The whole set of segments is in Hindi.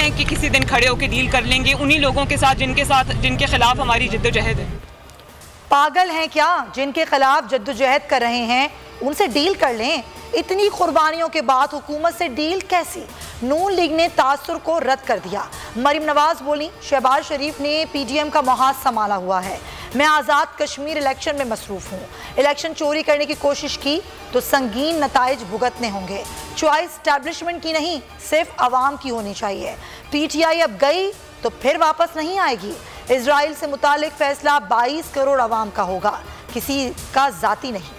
हैं कि किसी दिन खड़े होकर डील कर लेंगे उन्हीं लोगों के साथ जिनके खिलाफ हमारी जद्दोजहद है। पागल हैं क्या? जिनके खिलाफ जद्दोजहद कर रहे हैं उनसे डील कर लें। इतनी कुर्बानियों के बाद हुकूमत से डील कैसी? नून लीग ने तासुर को रद्द कर दिया। मरीम नवाज बोली, शहबाज शरीफ ने पीडीएम का मुहाज संभाला हुआ है। मैं आज़ाद कश्मीर इलेक्शन में मसरूफ़ हूँ। इलेक्शन चोरी करने की कोशिश की तो संगीन नताइज भुगतने होंगे। चॉइस एस्टैब्लिशमेंट की नहीं, सिर्फ अवाम की होनी चाहिए। पीटीआई अब गई तो फिर वापस नहीं आएगी। इजराइल से मुतालिक फैसला 22 करोड़ अवाम का होगा, किसी का जाती नहीं।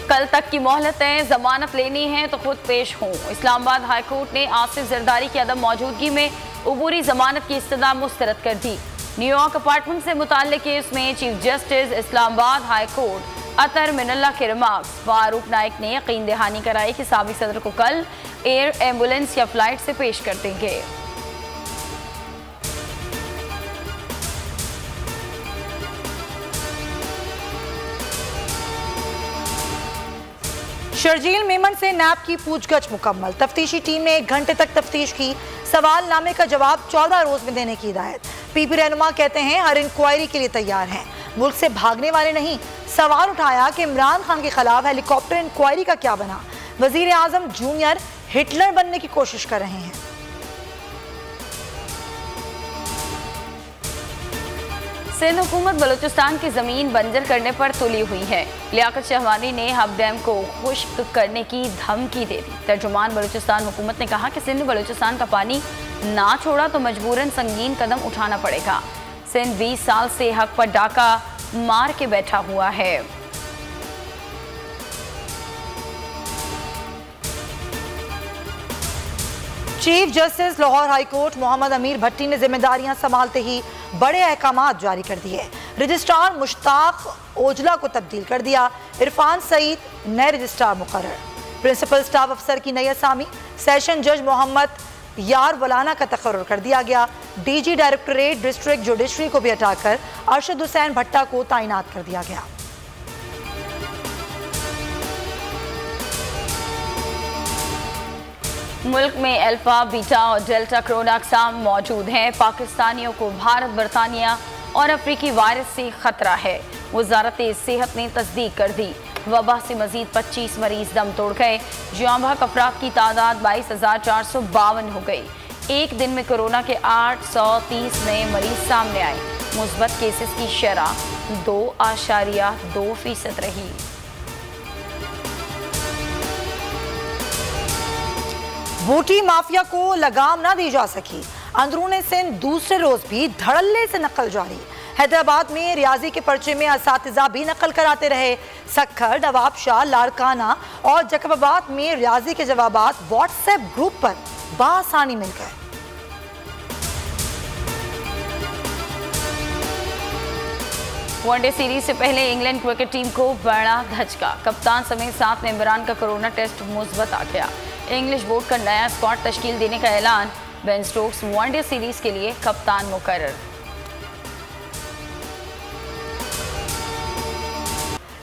कल तक की मोहलत है, जमानत लेनी है तो खुद पेश हों। इस्लामाबाद हाईकोर्ट ने आसिफ जरदारी की अदम मौजूदगी में उबूरी जमानत की इस्तदा मुस्तरद कर दी। न्यूयॉर्क अपार्टमेंट से मुताल्लिक केस में चीफ जस्टिस इस्लामाबाद हाईकोर्ट अतर मिनल्ला के रिमार्क्स फारूक नाइक ने यकीन दहानी कराई कि साबिक सदर को कल एयर एम्बुलेंस या फ्लाइट से पेश कर देंगे। शर्जील मेमन से नैब की पूछगछ मुकम्मल। तफ्तीशी टीम ने 1 घंटे तक तफ्तीश की। सवालनामे का जवाब 14 रोज में देने की हिदायत। पीपी रहनुमा कहते हैं हर इंक्वायरी के लिए तैयार हैं, मुल्क से भागने वाले नहीं। सवाल उठाया कि इमरान खान के खिलाफ हेलीकॉप्टर इंक्वायरी का क्या बना। वजीर आजम जूनियर हिटलर बनने की कोशिश कर रहे हैं। सिंध हुकूमत बलूचिस्तान की जमीन बंजर करने पर तुली हुई है। लियाकत शहवानी ने हब डैम को खुश्क करने की धमकी दे दी। तर्जुमान बलूचिस्तान हुकूमत ने कहा कि सिंध बलूचिस्तान का पानी ना छोड़ा तो मजबूरन संगीन कदम उठाना पड़ेगा। सिंध 20 साल से हक पर डाका मार के बैठा हुआ है। Chief justice Lahore high court Mohammad Amir Bhatti ने जिम्मेदारियां संभालते ही बड़े अहकामात जारी कर दिए। रजिस्ट्रार मुश्ताक ओजला को तब्दील कर दिया। इरफान सईद नए रजिस्ट्रार मुकर्रर। प्रिंसिपल स्टाफ अफसर की नई असामी। सेशन जज मोहम्मद यार वलाना का तकर्रुर कर दिया गया। डीजी डायरेक्टरेट डिस्ट्रिक्ट जुडिशरी को भी हटाकर अरशद हुसैन भट्टा को तैनात कर दिया गया। मुल्क में अल्फा, बीटा और डेल्टा कोरोना अक़साम मौजूद हैं। पाकिस्तानियों को भारत, बरतानिया और अफ्रीकी वायरस से खतरा है। वज़ारत सेहत ने तस्दीक कर दी। वबा से मजीद 25 मरीज दम तोड़ गए। जाँ बहक अफराद की तादाद 22,452 हो गई। एक दिन में कोरोना के 830 नए मरीज सामने आए। मुस्बत केसेस की शरह 2.2% रही। बूटी माफिया को लगाम ना दी जा सकी। अंदरूनी सिंध दूसरे रोज भी धड़ल्ले से नकल जारी। हैदराबाद में रियाजी के पर्चे में असातिज़ा भी नकल कराते रहे। सक्खर, नवाबशाह, लाड़काना और जकबाबाद में रियाजी के जवाबात व्हाट्सएप ग्रुप पर बासानी मिल गए। वनडे सीरीज से पहले इंग्लैंड क्रिकेट टीम को बड़ा धचका। कप्तान समेत 7 मेंबरान का कोरोना टेस्ट मुस्बत आ गया। इंग्लिश बोर्ड का नया स्क्वाड तश्कील देने का ऐलान। बेन स्टोक्स वनडे सीरीज के लिए कप्तान मुकर्रर।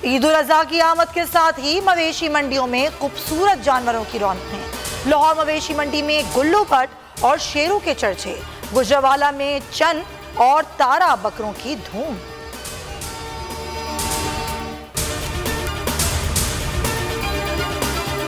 ईद उल अज़हा की आमद के साथ ही मवेशी मंडियों में खूबसूरत जानवरों की रौनक है। लाहौर मवेशी मंडी में गुल्लूपट और शेरों के चर्चे। गुजरावाला में चन और तारा बकरों की धूम।